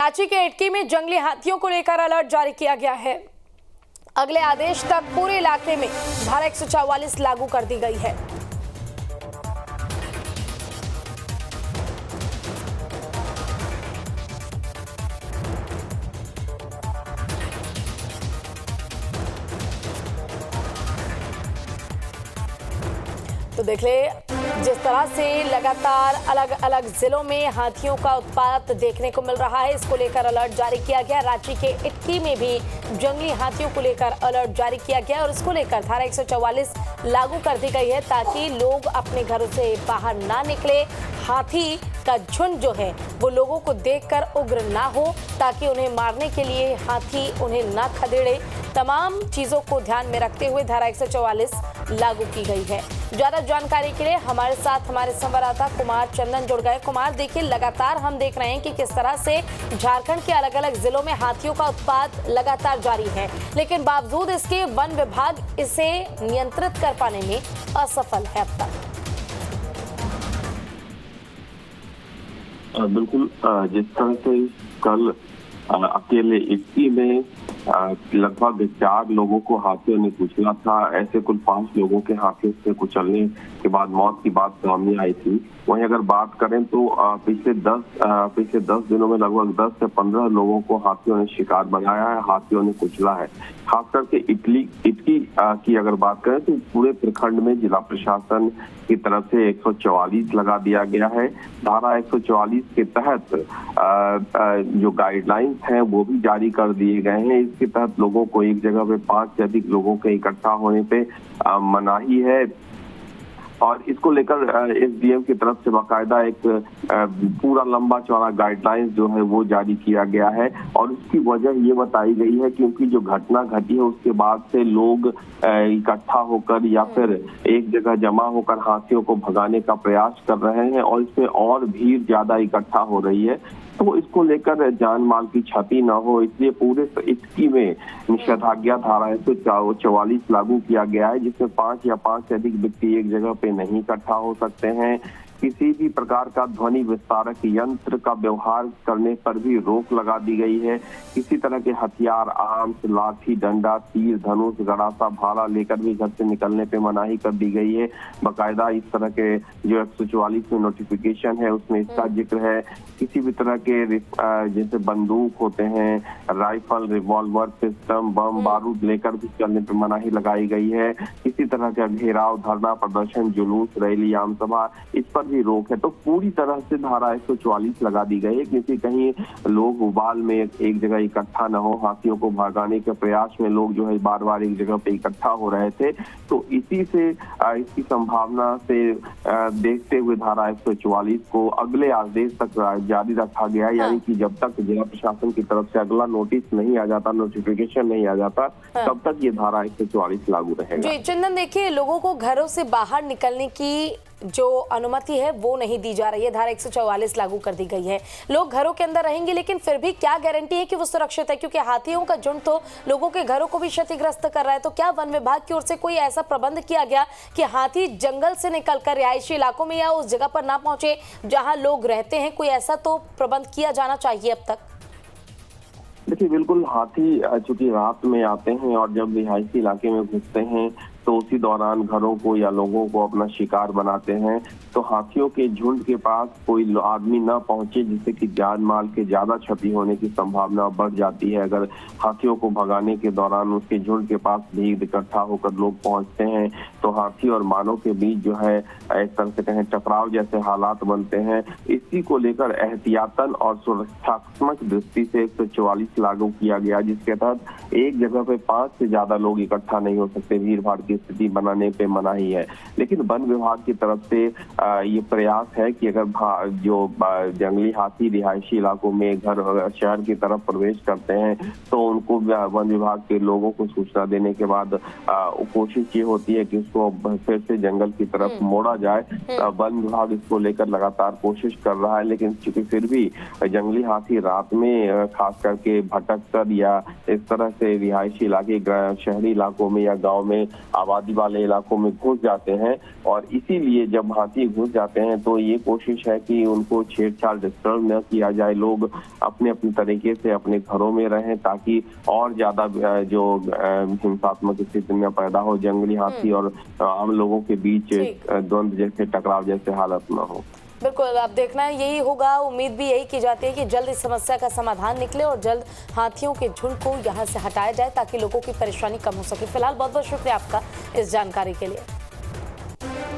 रांची के इटकी में जंगली हाथियों को लेकर अलर्ट जारी किया गया है। अगले आदेश तक पूरे इलाके में धारा 144 लागू कर दी गई है। तो देख ले जिस तरह से लगातार अलग अलग जिलों में हाथियों का उत्पात देखने को मिल रहा है, इसको लेकर अलर्ट जारी किया गया। रांची के इटकी में भी जंगली हाथियों को लेकर अलर्ट जारी किया गया और इसको लेकर धारा 144 लागू कर दी गई है ताकि लोग अपने घरों से बाहर ना निकले। हाथी का झुंड जो है वो लोगों को देखकर उग्र ना हो ताकि उन्हें मारने के लिए हाथी उन्हें ना खदेड़े। तमाम चीजों को ध्यान में रखते हुए धारा 144 लागू की गई है। ज्यादा जानकारी के लिए हमारे साथ हमारे संवाददाता कुमार चंदन जुड़ गए। कुमार, देखिए लगातार हम देख रहे हैं कि किस तरह से झारखंड के अलग अलग जिलों में हाथियों का उत्पात लगातार जारी है, लेकिन बावजूद इसके वन विभाग इसे नियंत्रित कर पाने में असफल है अब तक। बिल्कुल, जिस तरह से कल अकेले इटकी में लगभग 4 लोगों को हाथियों ने कुचला था, ऐसे कुल 5 लोगों के हाथियों से कुचलने के बाद मौत की बात सामने आई थी। वहीं अगर बात करें तो पिछले 10 दिनों में लगभग 10 से 15 लोगों को हाथियों ने शिकार बनाया है, हाथियों ने कुचला है। खास करके इटकी की अगर बात करें तो पूरे प्रखंड में जिला प्रशासन की तरफ से 144 लगा दिया गया है। धारा 144 के तहत जो गाइडलाइंस हैं वो भी जारी कर दिए गए हैं। इसके तहत लोगों को एक जगह पे 5 से अधिक लोगों के इकट्ठा होने पे मनाही है और इसको लेकर एसडीएम की तरफ से बाकायदा एक पूरा लंबा चौड़ा गाइडलाइंस जो है वो जारी किया गया है और उसकी वजह ये बताई गई है क्योंकि जो घटना घटी है उसके बाद से लोग इकट्ठा होकर या फिर एक जगह जमा होकर हाथियों को भगाने का प्रयास कर रहे हैं और इसमें और भीड़ ज्यादा इकट्ठा हो रही है। तो इसको लेकर जान माल की क्षति न हो इसलिए पूरे इटकी में निषेधाज्ञा धारा 144 लागू किया गया है, जिसमें 5 या 5 से अधिक व्यक्ति एक जगह पे नहीं इकट्ठा हो सकते हैं। किसी भी प्रकार का ध्वनि विस्तारक यंत्र का व्यवहार करने पर भी रोक लगा दी गई है। किसी तरह के हथियार, आर्म्स, लाठी, डंडा, तीर, धनुष, गड़ासा, भाला लेकर भी घर से निकलने पे मनाही कर दी गई है। बाकायदा इस तरह के जो 144 में नोटिफिकेशन है उसमें इसका जिक्र है। किसी भी तरह के जैसे बंदूक होते हैं, राइफल, रिवॉल्वर, पिस्टल, बम, बारूद लेकर भी चलने पे मनाही लगाई गई है। किसी तरह का घेराव, धरना, प्रदर्शन, जुलूस, रैली, आम सभा, इस पर भी रोक है। तो पूरी तरह से धारा 144 लगा दी गई है क्योंकि कहीं लोग उबाल में एक जगह इकट्ठा न हो। हाथियों को भगाने के प्रयास में लोग जो है बार बार एक जगह पे इकट्ठा हो रहे थे, तो इसी से इसकी संभावना से देखते हुए धारा 144 को अगले आदेश तक जारी रखा गया, यानी कि जब तक जिला प्रशासन की तरफ से अगला नोटिस नहीं आ जाता, नोटिफिकेशन नहीं आ जाता, तब तक ये धारा 144 लागू रहेगा। जी चंदन, देखिए लोगों को घरों से बाहर निकलने की जो अनुमति है वो नहीं दी जा रही है, धारा 144 लागू कर दी गई है। लोग घरों के अंदर रहेंगे, लेकिन फिर भी क्या गारंटी है कि वो सुरक्षित है, क्योंकि हाथियों का झुंड तो लोगों के घरों को भी क्षतिग्रस्त कर रहा है। तो क्या वन विभाग की ओर से कोई ऐसा प्रबंध किया गया कि हाथी जंगल से निकलकर रिहायशी इलाकों में या उस जगह पर ना पहुंचे जहां लोग रहते हैं? कोई ऐसा तो प्रबंध किया जाना चाहिए अब तक। देखिए, बिल्कुल, हाथी चूंकि रात में आते हैं और जब रिहायशी इलाके में घुसते हैं तो उसी दौरान घरों को या लोगों को अपना शिकार बनाते हैं। तो हाथियों के झुंड के पास कोई आदमी न पहुंचे जिससे कि जान माल के ज्यादा क्षति होने की संभावना बढ़ जाती है। अगर हाथियों को भगाने के दौरान उसके झुंड के पास भीड़ इकट्ठा होकर लोग पहुंचते हैं तो हाथी और मानव के बीच जो है एक तरह से कहें टकराव जैसे हालात बनते हैं। इसी को लेकर एहतियातन और सुरक्षात्मक दृष्टि से 144 लागू किया गया, जिसके तहत एक जगह पे 5 से ज्यादा लोग इकट्ठा नहीं हो सकते, भीड़ भाड़ की स्थिति बनाने पे मनाही है। लेकिन वन विभाग की तरफ से ये प्रयास है कि अगर जो जंगली हाथी रिहायशी इलाकों में घर शहर की तरफ प्रवेश करते हैं तो उनको वन विभाग के लोगों को सूचना देने के बाद कोशिश ये होती है कि उसको फिर से जंगल की तरफ मोड़ा जाए। वन विभाग इसको लेकर लगातार कोशिश कर रहा है, लेकिन चूंकि फिर भी जंगली हाथी रात में खास करके भटक कर या इस तरह से रिहायशी इलाके, शहरी इलाकों में या गाँव में आबादी वाले इलाकों में घुस जाते हैं और इसीलिए जब हाथी घुस जाते हैं तो ये कोशिश है कि उनको छेड़छाड़ डिस्टर्ब न किया जाए, लोग अपने अपने तरीके से अपने घरों में रहें ताकि और ज्यादा जो हिंसात्मक स्थिति में पैदा हो, जंगली हाथी और आम लोगों के बीच द्वंद्व जैसे टकराव जैसे हालत न हो। बिल्कुल, अब देखना यही होगा। उम्मीद भी यही की जाती है कि जल्द इस समस्या का समाधान निकले और जल्द हाथियों के झुंड को यहाँ से हटाया जाए ताकि लोगों की परेशानी कम हो सके। फिलहाल बहुत बहुत शुक्रिया आपका इस जानकारी के लिए।